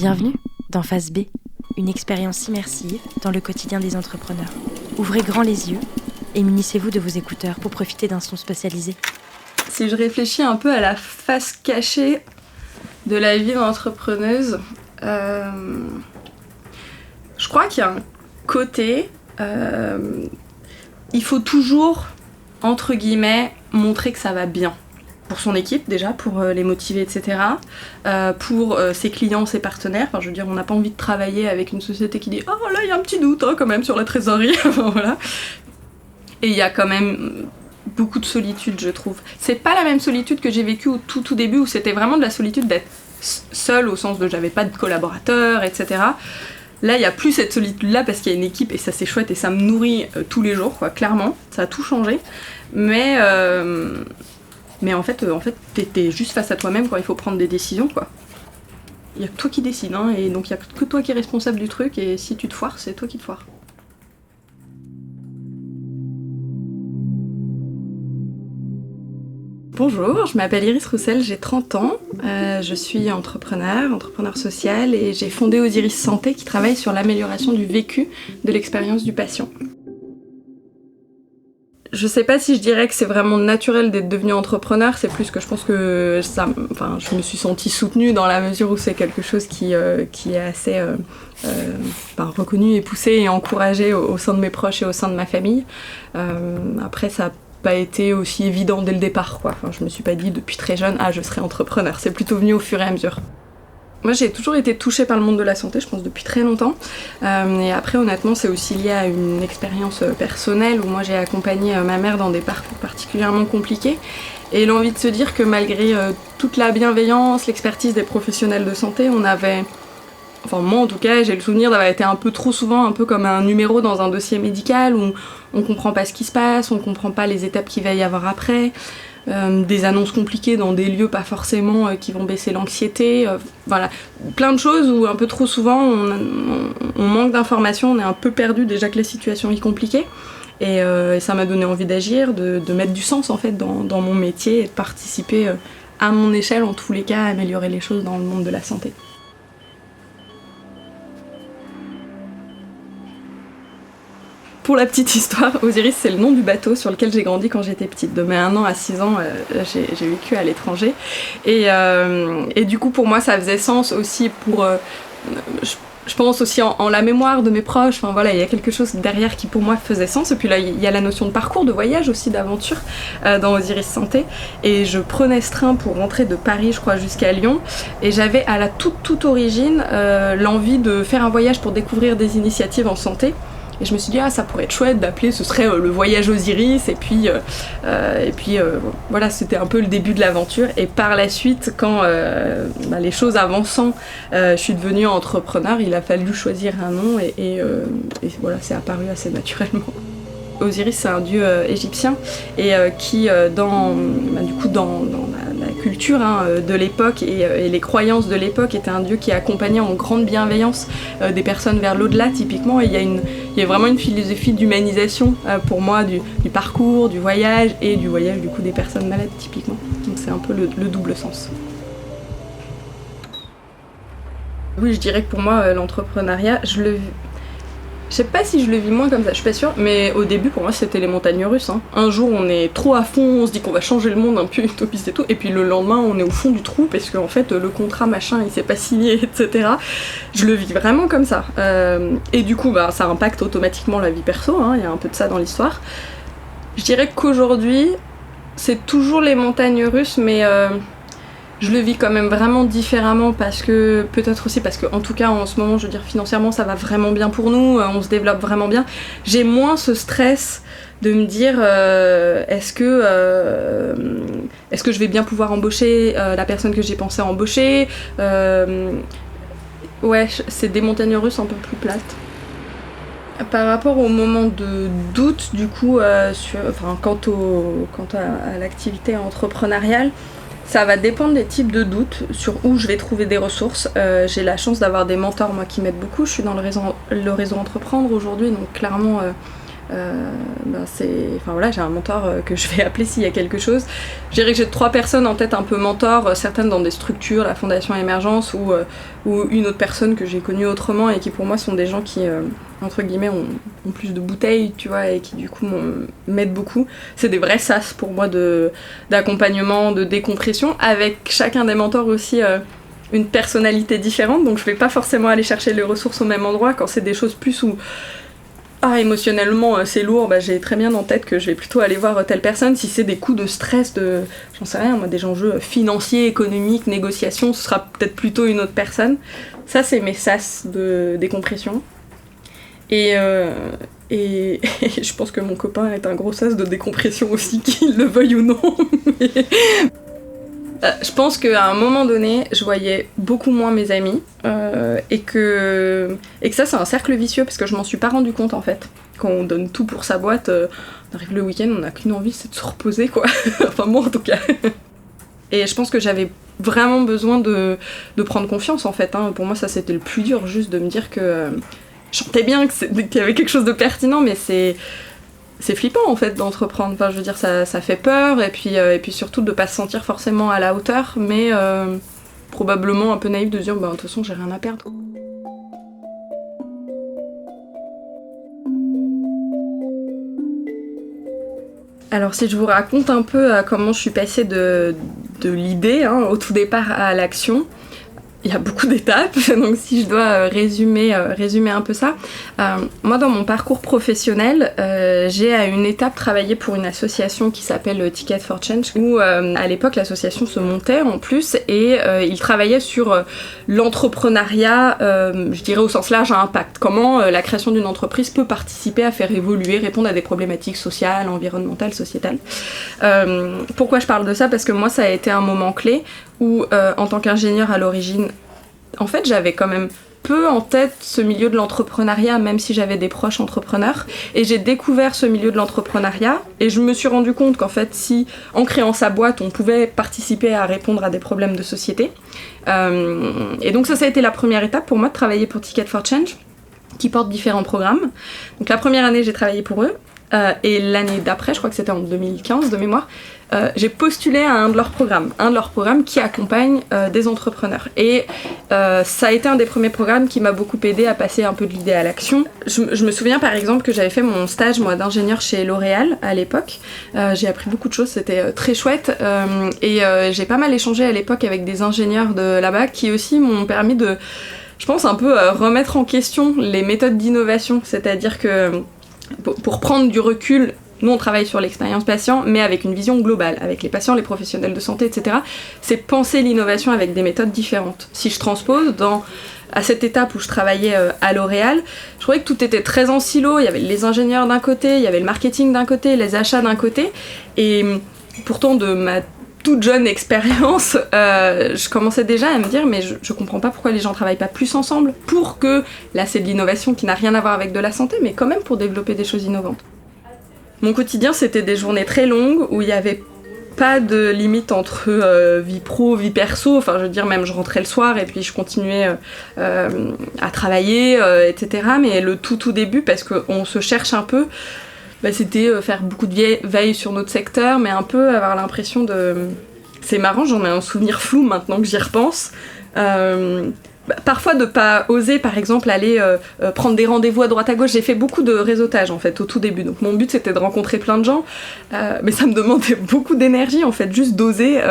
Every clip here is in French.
Bienvenue dans Phase B, une expérience immersive dans le quotidien des entrepreneurs. Ouvrez grand les yeux et munissez-vous de vos écouteurs pour profiter d'un son spatialisé. Si je réfléchis un peu à la face cachée de la vie d'entrepreneuse, je crois qu'il y a un côté, il faut toujours, entre guillemets, montrer que ça va bien. Pour son équipe déjà, pour les motiver, etc. Pour ses clients, ses partenaires. Enfin, je veux dire, on n'a pas envie de travailler avec une société qui dit « Oh là, il y a un petit doute quand même sur la trésorerie. » Voilà. Et il y a quand même beaucoup de solitude, je trouve. C'est pas la même solitude que j'ai vécue au tout début, où c'était vraiment de la solitude d'être seule, au sens de j'avais pas de collaborateurs, etc. Là, il n'y a plus cette solitude-là parce qu'il y a une équipe et ça c'est chouette et ça me nourrit tous les jours, quoi, clairement. Ça a tout changé. Mais en fait, t'es juste face à toi-même quand il faut prendre des décisions, quoi. Il y a que toi qui décides, hein, et donc il y a que toi qui es responsable du truc, et si tu te foires, c'est toi qui te foires. Bonjour, je m'appelle Iris Roussel, j'ai 30 ans, je suis entrepreneur social, et j'ai fondé Osiris Santé qui travaille sur l'amélioration du vécu de l'expérience du patient. Je sais pas si je dirais que c'est vraiment naturel d'être devenu entrepreneur, c'est plus que je pense que je me suis sentie soutenue dans la mesure où c'est quelque chose qui est assez reconnu et poussé et encouragé au sein de mes proches et au sein de ma famille. Après, ça n'a pas été aussi évident dès le départ, quoi. Enfin, je me suis pas dit depuis très jeune, je serai entrepreneur. C'est plutôt venu au fur et à mesure. Moi, j'ai toujours été touchée par le monde de la santé, je pense, depuis très longtemps. Et après, honnêtement, c'est aussi lié à une expérience personnelle où moi, j'ai accompagné ma mère dans des parcours particulièrement compliqués. Et l'envie de se dire que malgré toute la bienveillance, l'expertise des professionnels de santé, moi en tout cas, j'ai le souvenir d'avoir été un peu trop souvent un peu comme un numéro dans un dossier médical où on comprend pas ce qui se passe, on comprend pas les étapes qu'il va y avoir après. Des annonces compliquées dans des lieux pas forcément qui vont baisser l'anxiété, voilà, plein de choses où un peu trop souvent on manque d'informations, on est un peu perdu déjà que la situation est compliquée, et ça m'a donné envie d'agir, de mettre du sens en fait dans mon métier et de participer à mon échelle en tous les cas à améliorer les choses dans le monde de la santé. Pour la petite histoire, Osiris, c'est le nom du bateau sur lequel j'ai grandi quand j'étais petite. De mes 1 an à 6 ans, j'ai vécu à l'étranger. Et du coup, pour moi, ça faisait sens aussi pour... je pense aussi en la mémoire de mes proches. Enfin voilà, il y a quelque chose derrière qui pour moi faisait sens. Et puis là, il y a la notion de parcours, de voyage aussi, d'aventure dans Osiris Santé. Et je prenais ce train pour rentrer de Paris, je crois, jusqu'à Lyon. Et j'avais à la toute origine l'envie de faire un voyage pour découvrir des initiatives en santé. Et je me suis dit, ça pourrait être chouette d'appeler, ce serait le voyage Osiris, et puis voilà, c'était un peu le début de l'aventure. Et par la suite, quand les choses avançant, je suis devenue entrepreneur, il a fallu choisir un nom, et voilà, c'est apparu assez naturellement. Osiris, c'est un dieu égyptien, et qui, dans la culture de l'époque et les croyances de l'époque, était un dieu qui accompagnait en grande bienveillance des personnes vers l'au-delà, typiquement. Et il y a vraiment une philosophie d'humanisation pour moi du parcours, du voyage, et du voyage du coup des personnes malades, typiquement. Donc c'est un peu le double sens. Oui, je dirais que pour moi, l'entrepreneuriat, je sais pas si je le vis moins comme ça, je suis pas sûre, mais au début pour moi c'était les montagnes russes. Hein. Un jour on est trop à fond, on se dit qu'on va changer le monde un peu utopiste et tout, et puis le lendemain on est au fond du trou parce qu'en fait le contrat machin il s'est pas signé, etc. Je le vis vraiment comme ça. Et du coup ça impacte automatiquement la vie perso, hein, y a un peu de ça dans l'histoire. Je dirais qu'aujourd'hui c'est toujours les montagnes russes, mais je le vis quand même vraiment différemment peut-être aussi parce que en tout cas en ce moment, je veux dire financièrement ça va vraiment bien pour nous, on se développe vraiment bien. J'ai moins ce stress de me dire est-ce que je vais bien pouvoir embaucher la personne que j'ai pensé embaucher. Ouais, c'est des montagnes russes un peu plus plates. Par rapport au moment de doute du coup quant à l'activité entrepreneuriale, ça va dépendre des types de doutes sur où je vais trouver des ressources. J'ai la chance d'avoir des mentors moi qui m'aident beaucoup. Je suis dans le réseau Entreprendre aujourd'hui, donc clairement J'ai un mentor que je vais appeler s'il y a quelque chose. Je dirais que j'ai 3 personnes en tête un peu mentors, certaines dans des structures, la Fondation Émergence, ou une autre personne que j'ai connue autrement et qui pour moi sont des gens qui, entre guillemets, ont plus de bouteilles, tu vois, et qui du coup m'aident beaucoup. C'est des vrais sas pour moi d'accompagnement, de décompression, avec chacun des mentors aussi une personnalité différente, donc je vais pas forcément aller chercher les ressources au même endroit. Quand c'est des choses plus où émotionnellement c'est lourd, j'ai très bien en tête que je vais plutôt aller voir telle personne. Si c'est des coups de stress, j'en sais rien, moi, des enjeux financiers, économiques, négociations, ce sera peut-être plutôt une autre personne. Ça, c'est mes sas de décompression. Et je pense que mon copain est un gros sas de décompression aussi, qu'il le veuille ou non. Je pense qu'à un moment donné, je voyais beaucoup moins mes amis et que ça, c'est un cercle vicieux parce que je m'en suis pas rendu compte en fait. Quand on donne tout pour sa boîte, on arrive le week-end, on n'a qu'une envie, c'est de se reposer quoi. Enfin moi en tout cas. Et je pense que j'avais vraiment besoin de prendre confiance en fait. Pour moi ça c'était le plus dur, juste de me dire que je sentais bien qu'il y avait quelque chose de pertinent, mais c'est flippant en fait d'entreprendre. Enfin, je veux dire, ça fait peur et puis surtout de pas se sentir forcément à la hauteur, mais probablement un peu naïf de se dire de toute façon j'ai rien à perdre. Alors si je vous raconte un peu comment je suis passée de l'idée au tout départ à l'action, il y a beaucoup d'étapes, donc si je dois résumer un peu ça, moi dans mon parcours professionnel, j'ai à une étape travaillé pour une association qui s'appelle Ticket for Change, où à l'époque l'association se montait en plus et il travaillait sur l'entrepreneuriat, je dirais au sens large, à impact. Comment la création d'une entreprise peut participer à faire évoluer, répondre à des problématiques sociales, environnementales, sociétales. Pourquoi je parle de ça ? Parce que moi ça a été un moment clé où en tant qu'ingénieur à l'origine, en fait j'avais quand même peu en tête ce milieu de l'entrepreneuriat, même si j'avais des proches entrepreneurs, et j'ai découvert ce milieu de l'entrepreneuriat et je me suis rendu compte qu'en fait si en créant sa boîte on pouvait participer à répondre à des problèmes de société, et donc ça a été la première étape pour moi de travailler pour Ticket for Change qui porte différents programmes. Donc la première année j'ai travaillé pour eux, et l'année d'après, je crois que c'était en 2015 de mémoire, j'ai postulé à un de leurs programmes qui accompagne des entrepreneurs. Et ça a été un des premiers programmes qui m'a beaucoup aidé à passer un peu de l'idée à l'action. Je me souviens par exemple que j'avais fait mon stage moi d'ingénieur chez L'Oréal à l'époque. J'ai appris beaucoup de choses, c'était très chouette. Et j'ai pas mal échangé à l'époque avec des ingénieurs de là-bas qui aussi m'ont permis de, je pense, un peu remettre en question les méthodes d'innovation. C'est-à-dire que pour prendre du recul, nous on travaille sur l'expérience patient, mais avec une vision globale, avec les patients, les professionnels de santé, etc. C'est penser l'innovation avec des méthodes différentes. Si je transpose à cette étape où je travaillais à L'Oréal, je trouvais que tout était très en silo. Il y avait les ingénieurs d'un côté, il y avait le marketing d'un côté, les achats d'un côté, et pourtant de ma toute jeune expérience, je commençais déjà à me dire mais je comprends pas pourquoi les gens travaillent pas plus ensemble pour que, là c'est de l'innovation qui n'a rien à voir avec de la santé, mais quand même pour développer des choses innovantes. Mon quotidien c'était des journées très longues où il y avait pas de limite entre vie pro, vie perso, enfin je veux dire même je rentrais le soir et puis je continuais à travailler, etc. Mais le tout début, parce qu'on se cherche un peu, c'était faire beaucoup de veille sur notre secteur, mais un peu avoir l'impression de... C'est marrant, j'en ai un souvenir flou maintenant que j'y repense. Parfois de pas oser, par exemple, aller prendre des rendez-vous à droite à gauche. J'ai fait beaucoup de réseautage, en fait, au tout début. Donc mon but, c'était de rencontrer plein de gens. Mais ça me demandait beaucoup d'énergie, en fait, juste d'oser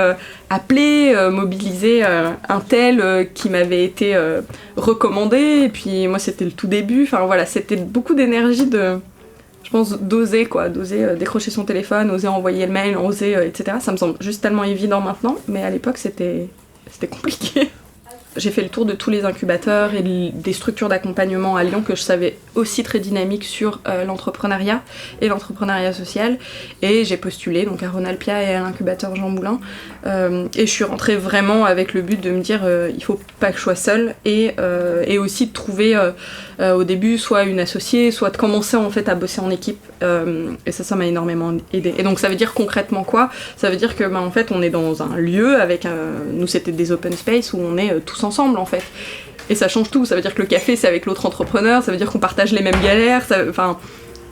appeler, mobiliser un tel qui m'avait été recommandé. Et puis moi, c'était le tout début. Enfin voilà, c'était beaucoup d'énergie je pense d'oser décrocher son téléphone, oser envoyer le mail, oser, etc. Ça me semble juste tellement évident maintenant, mais à l'époque c'était compliqué. J'ai fait le tour de tous les incubateurs et des structures d'accompagnement à Lyon que je savais aussi très dynamiques sur l'entrepreneuriat et l'entrepreneuriat social. Et j'ai postulé donc à Ronalpia et à l'incubateur Jean Moulin. Et je suis rentrée vraiment avec le but de me dire il faut pas que je sois seule et aussi de trouver au début soit une associée, soit de commencer en fait à bosser en équipe. Et ça m'a énormément aidée. Et donc ça veut dire concrètement quoi ? Ça veut dire que en fait on est dans un lieu avec nous c'était des open space où on est tous ensemble en fait. Et ça change tout, ça veut dire que le café c'est avec l'autre entrepreneur, ça veut dire qu'on partage les mêmes galères,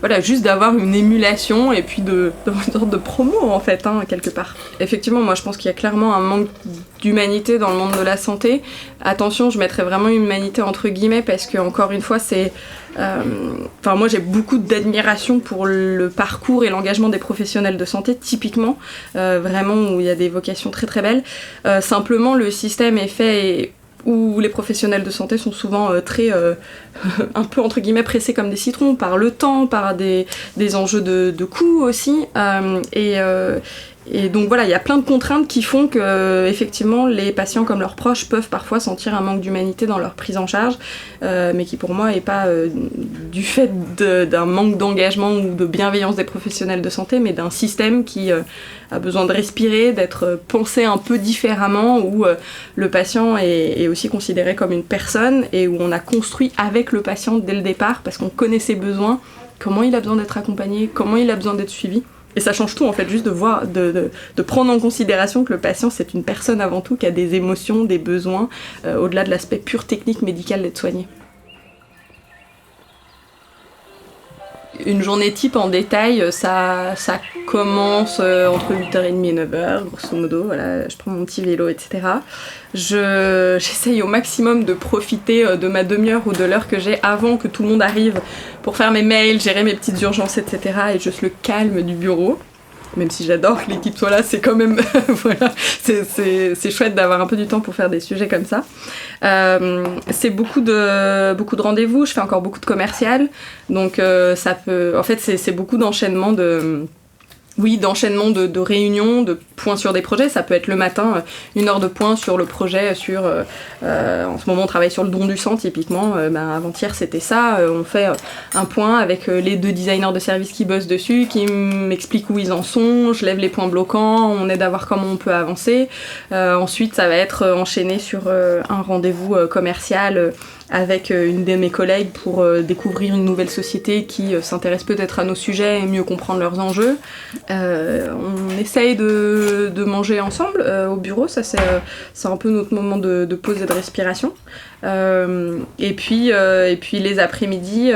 voilà, juste d'avoir une émulation et puis d'avoir une sorte de promo en fait, hein, quelque part. Effectivement, moi je pense qu'il y a clairement un manque d'humanité dans le monde de la santé. Attention, je mettrais vraiment humanité entre guillemets parce que encore une fois, c'est moi j'ai beaucoup d'admiration pour le parcours et l'engagement des professionnels de santé, typiquement, vraiment où il y a des vocations très très belles. Simplement, le système est fait où les professionnels de santé sont souvent très, un peu entre guillemets pressés comme des citrons par le temps, par des enjeux de coûts aussi, et donc voilà, il y a plein de contraintes qui font que effectivement les patients comme leurs proches peuvent parfois sentir un manque d'humanité dans leur prise en charge, mais qui pour moi n'est pas du fait d'un manque d'engagement ou de bienveillance des professionnels de santé, mais d'un système qui a besoin de respirer, d'être pensé un peu différemment, où le patient est aussi considéré comme une personne et où on a construit avec le patient dès le départ parce qu'on connaît ses besoins, comment il a besoin d'être accompagné, comment il a besoin d'être suivi. Et ça change tout en fait, juste de voir, de prendre en considération que le patient c'est une personne avant tout, qui a des émotions, des besoins, au-delà de l'aspect pur technique médical d'être soigné. Une journée type en détail, ça commence entre 8h30 et 9h, grosso modo, voilà, je prends mon petit vélo, etc. J'essaye au maximum de profiter de ma demi-heure ou de l'heure que j'ai avant que tout le monde arrive pour faire mes mails, gérer mes petites urgences, etc. et juste le calme du bureau. Même si j'adore que l'équipe soit là, c'est quand même voilà, c'est chouette d'avoir un peu du temps pour faire des sujets comme ça. C'est beaucoup de rendez-vous, je fais encore beaucoup de commercial, donc ça peut, en fait c'est beaucoup d'enchaînement d'enchaînement de réunions, de points sur des projets. Ça peut être le matin, 1 heure de point sur le projet, en ce moment on travaille sur le don du sang typiquement, avant-hier c'était ça, on fait un point avec les 2 designers de service qui bossent dessus, qui m'expliquent où ils en sont, je lève les points bloquants, on aide à voir comment on peut avancer. Ensuite ça va être enchaîné sur un rendez-vous commercial avec une de mes collègues pour découvrir une nouvelle société qui s'intéresse peut-être à nos sujets et mieux comprendre leurs enjeux. On essaye de manger ensemble au bureau, ça c'est un peu notre moment de pause et de respiration. Et puis les après-midi,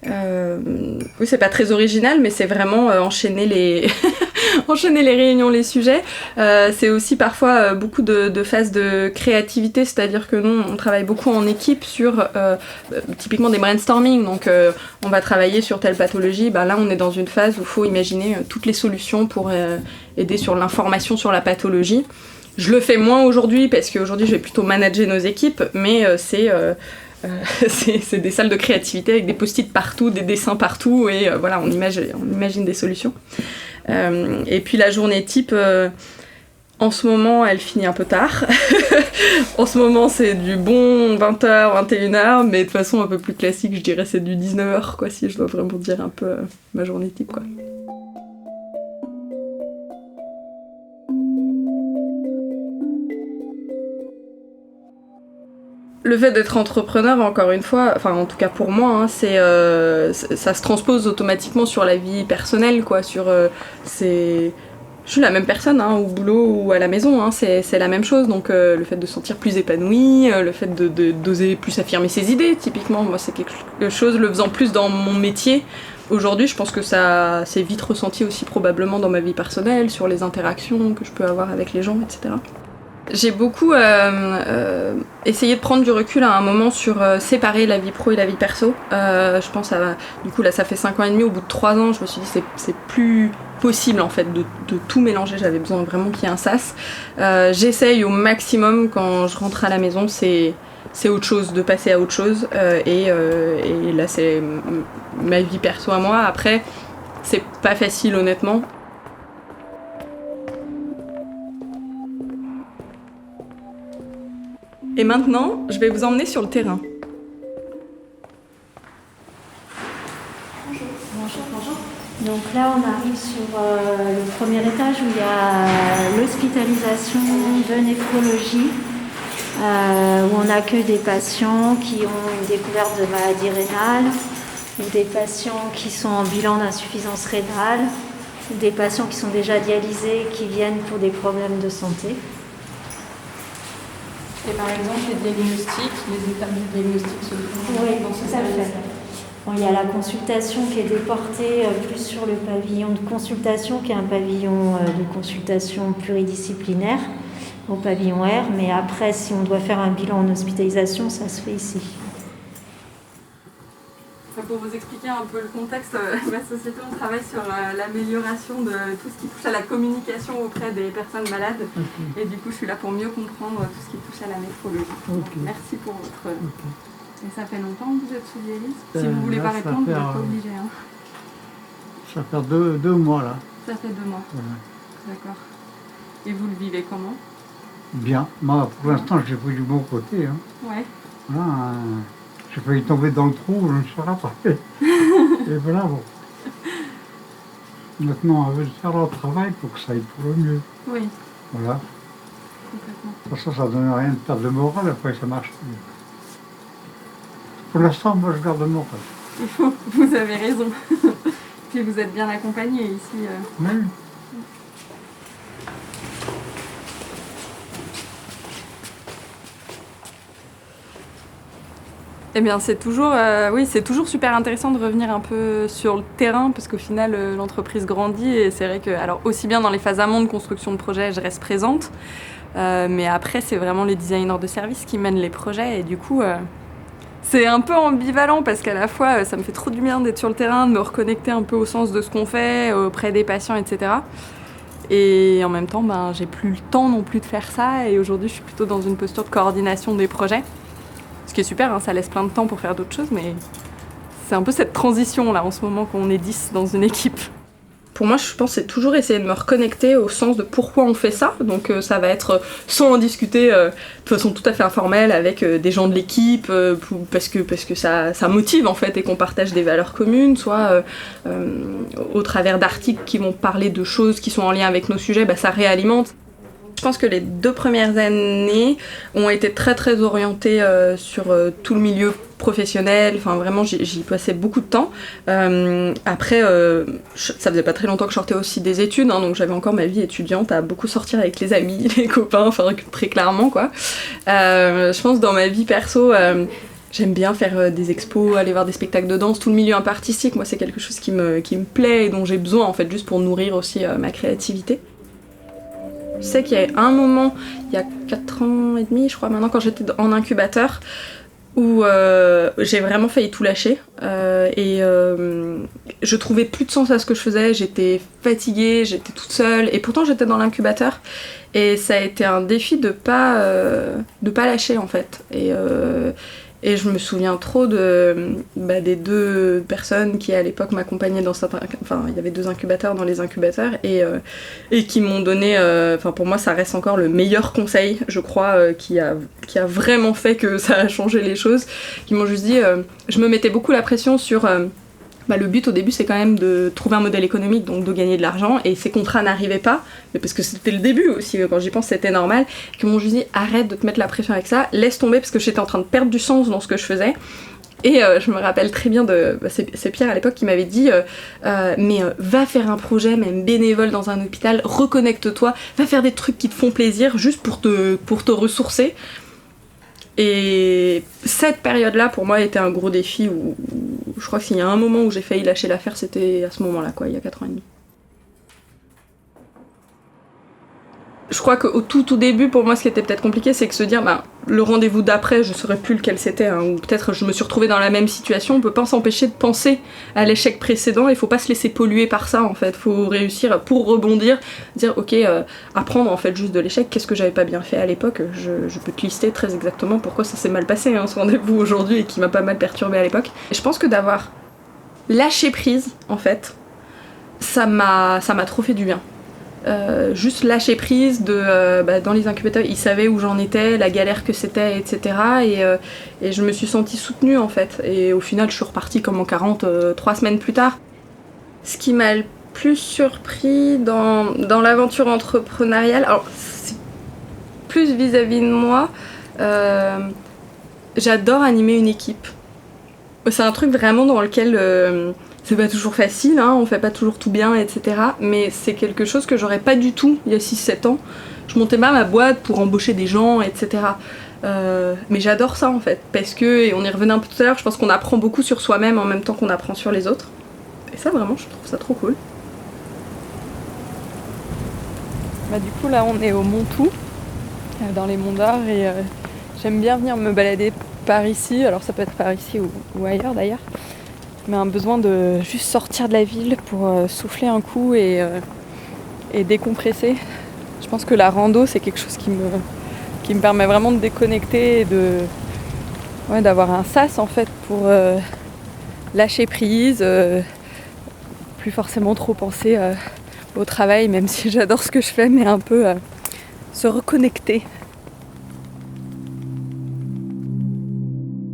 oui c'est pas très original, mais c'est vraiment enchaîner les réunions, les sujets. C'est aussi parfois beaucoup de phases de créativité, c'est-à-dire que nous on travaille beaucoup en équipe sur typiquement des brainstorming, donc on va travailler sur telle pathologie, là on est dans une phase où il faut imaginer toutes les solutions pour aider sur l'information sur la pathologie. Je le fais moins aujourd'hui parce qu'aujourd'hui je vais plutôt manager nos équipes, mais c'est des salles de créativité avec des post-it partout, des dessins partout, et voilà, on imagine des solutions. Et puis la journée type, en ce moment elle finit un peu tard. En ce moment c'est du bon 20h, 21h, mais de façon un peu plus classique je dirais c'est du 19h quoi, si je dois vraiment dire un peu ma journée type quoi. Le fait d'être entrepreneur, encore une fois, enfin en tout cas pour moi, hein, ça se transpose automatiquement sur la vie personnelle, quoi. Je suis la même personne, hein, au boulot ou à la maison, hein, c'est la même chose. Donc le fait de se sentir plus épanoui, le fait d'oser plus affirmer ses idées, typiquement, moi c'est quelque chose, le faisant plus dans mon métier. Aujourd'hui, je pense que ça s'est vite ressenti aussi probablement dans ma vie personnelle, sur les interactions que je peux avoir avec les gens, etc. J'ai beaucoup essayé de prendre du recul à un moment sur séparer la vie pro et la vie perso. Je pense du coup là ça fait 5 ans et demi, au bout de 3 ans je me suis dit c'est plus possible en fait de tout mélanger, j'avais besoin vraiment qu'il y ait un sas. J'essaye au maximum quand je rentre à la maison, c'est autre chose, de passer à autre chose, et là c'est ma vie perso à moi. Après c'est pas facile honnêtement. Et maintenant, je vais vous emmener sur le terrain. Bonjour. Donc là, on arrive sur le premier étage où il y a l'hospitalisation de néphrologie, où on accueille des patients qui ont une découverte de maladie rénale, ou des patients qui sont en bilan d'insuffisance rénale, ou des patients qui sont déjà dialysés qui viennent pour des problèmes de santé. Et par exemple, les diagnostics, les étapes du diagnostic se font Oui, dans ce tout à fait. Bon, il y a la consultation qui est déportée plus sur le pavillon de consultation, qui est un pavillon de consultation pluridisciplinaire au pavillon R, mais après, si on doit faire un bilan en hospitalisation, ça se fait ici. Pour vous expliquer un peu le contexte, ma société, on travaille sur l'amélioration de tout ce qui touche à la communication auprès des personnes malades. Okay. Et du coup, je suis là pour mieux comprendre tout ce qui touche à la néphrologie. Okay. Merci pour votre... Okay. Et ça fait longtemps que vous êtes sous dialyse? Si vous ne voulez pas répondre, vous n'êtes pas obligé. Hein. Ça fait deux mois là. Ça fait 2 mois. Ouais. D'accord. Et vous le vivez comment? Bien. Moi, pour l'instant, j'ai pris du bon côté. Hein. Ouais. Voilà, j'ai failli tomber dans le trou, je ne serai pas. Et voilà, bon. Maintenant, on veut faire leur travail pour que ça aille pour le mieux. Oui. Voilà. Complètement. De toute façon, ça ne donne rien de perdre de morale, après ça marche plus. Pour l'instant, moi, je garde le moral. Il faut, vous avez raison. Puis vous êtes bien accompagné ici. Oui. Eh bien, c'est toujours, c'est toujours super intéressant de revenir un peu sur le terrain, parce qu'au final, l'entreprise grandit, et c'est vrai que, alors aussi bien dans les phases amont de construction de projet, je reste présente, mais après, c'est vraiment les designers de service qui mènent les projets, et du coup, c'est un peu ambivalent, parce qu'à la fois, ça me fait trop du bien d'être sur le terrain, de me reconnecter un peu au sens de ce qu'on fait, auprès des patients, etc. Et en même temps, j'ai plus le temps non plus de faire ça, et aujourd'hui, je suis plutôt dans une posture de coordination des projets. Ce qui est super, hein, ça laisse plein de temps pour faire d'autres choses, mais c'est un peu cette transition là en ce moment qu'on est 10 dans une équipe. Pour moi, je pense que c'est toujours essayer de me reconnecter au sens de pourquoi on fait ça. Donc ça va être soit en discuter de façon tout à fait informelle avec des gens de l'équipe, parce que ça motive en fait et qu'on partage des valeurs communes, soit au travers d'articles qui vont parler de choses qui sont en lien avec nos sujets, ça réalimente. Je pense que les 2 premières années ont été très très orientées sur tout le milieu professionnel, enfin vraiment j'y passais beaucoup de temps. Après, ça faisait pas très longtemps que je sortais aussi des études, hein, donc j'avais encore ma vie étudiante à beaucoup sortir avec les amis, les copains, enfin très clairement quoi. Je pense dans ma vie perso, j'aime bien faire des expos, aller voir des spectacles de danse, tout le milieu un peu artistique, moi c'est quelque chose qui me plaît et dont j'ai besoin en fait juste pour nourrir aussi ma créativité. Je sais qu'il y a un moment, il y a 4 ans et demi, je crois maintenant, quand j'étais en incubateur, où j'ai vraiment failli tout lâcher. Je trouvais plus de sens à ce que je faisais, j'étais fatiguée, j'étais toute seule, et pourtant j'étais dans l'incubateur. Et ça a été un défi de pas lâcher en fait. Et je me souviens trop des 2 personnes qui à l'époque m'accompagnaient dans certains... Enfin, il y avait 2 incubateurs dans les incubateurs et qui m'ont donné... pour moi, ça reste encore le meilleur conseil, je crois, qui a vraiment fait que ça a changé les choses. Qui m'ont juste dit... je me mettais beaucoup la pression sur... le but au début c'est quand même de trouver un modèle économique, donc de gagner de l'argent, et ces contrats n'arrivaient pas, mais parce que c'était le début aussi, quand j'y pense c'était normal, qu'ils m'ont juste dit arrête de te mettre la pression avec ça, laisse tomber, parce que j'étais en train de perdre du sens dans ce que je faisais. Et je me rappelle très bien c'est Pierre à l'époque qui m'avait dit mais va faire un projet même bénévole dans un hôpital, reconnecte-toi, va faire des trucs qui te font plaisir juste pour te ressourcer. Et cette période-là, pour moi, était un gros défi où je crois que s'il y a un moment où j'ai failli lâcher l'affaire, c'était à ce moment-là, quoi, il y a 4 ans et demi. Je crois qu'au tout début, pour moi, ce qui était peut-être compliqué, c'est que se dire, le rendez-vous d'après, je ne saurais plus lequel c'était, hein, ou peut-être je me suis retrouvée dans la même situation, on peut pas s'empêcher de penser à l'échec précédent, il faut pas se laisser polluer par ça, en fait, faut réussir, pour rebondir, dire, ok, apprendre en fait juste de l'échec, qu'est-ce que j'avais pas bien fait à l'époque, je peux te lister très exactement pourquoi ça s'est mal passé, hein, ce rendez-vous aujourd'hui, et qui m'a pas mal perturbée à l'époque. Et je pense que d'avoir lâché prise, en fait, ça m'a trop fait du bien. Juste lâcher prise dans les incubateurs, ils savaient où j'en étais, la galère que c'était, etc. Et je me suis sentie soutenue en fait. Et au final, je suis repartie comme en 3 semaines plus tard. Ce qui m'a le plus surpris dans l'aventure entrepreneuriale, alors c'est plus vis-à-vis de moi, j'adore animer une équipe. C'est un truc vraiment dans lequel... c'est pas toujours facile, hein, on fait pas toujours tout bien, etc. Mais c'est quelque chose que j'aurais pas du tout il y a 6-7 ans. Je montais pas ma boîte pour embaucher des gens, etc. Mais j'adore ça en fait, parce que, et on y revenait un peu tout à l'heure, je pense qu'on apprend beaucoup sur soi-même en même temps qu'on apprend sur les autres. Et ça vraiment, je trouve ça trop cool. Du coup là on est au Montou, dans les Monts d'Or, et j'aime bien venir me balader par ici, alors ça peut être par ici ou ailleurs d'ailleurs, mais un besoin de juste sortir de la ville pour souffler un coup et décompresser. Je pense que la rando c'est quelque chose qui me permet vraiment de déconnecter et d'avoir un sas en fait pour lâcher prise, plus forcément trop penser au travail, même si j'adore ce que je fais, mais un peu se reconnecter.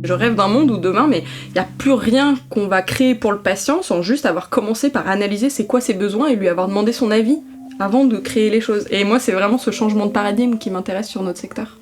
Je rêve d'un monde où demain, mais il n'y a plus rien qu'on va créer pour le patient sans juste avoir commencé par analyser c'est quoi ses besoins et lui avoir demandé son avis avant de créer les choses. Et moi, c'est vraiment ce changement de paradigme qui m'intéresse sur notre secteur.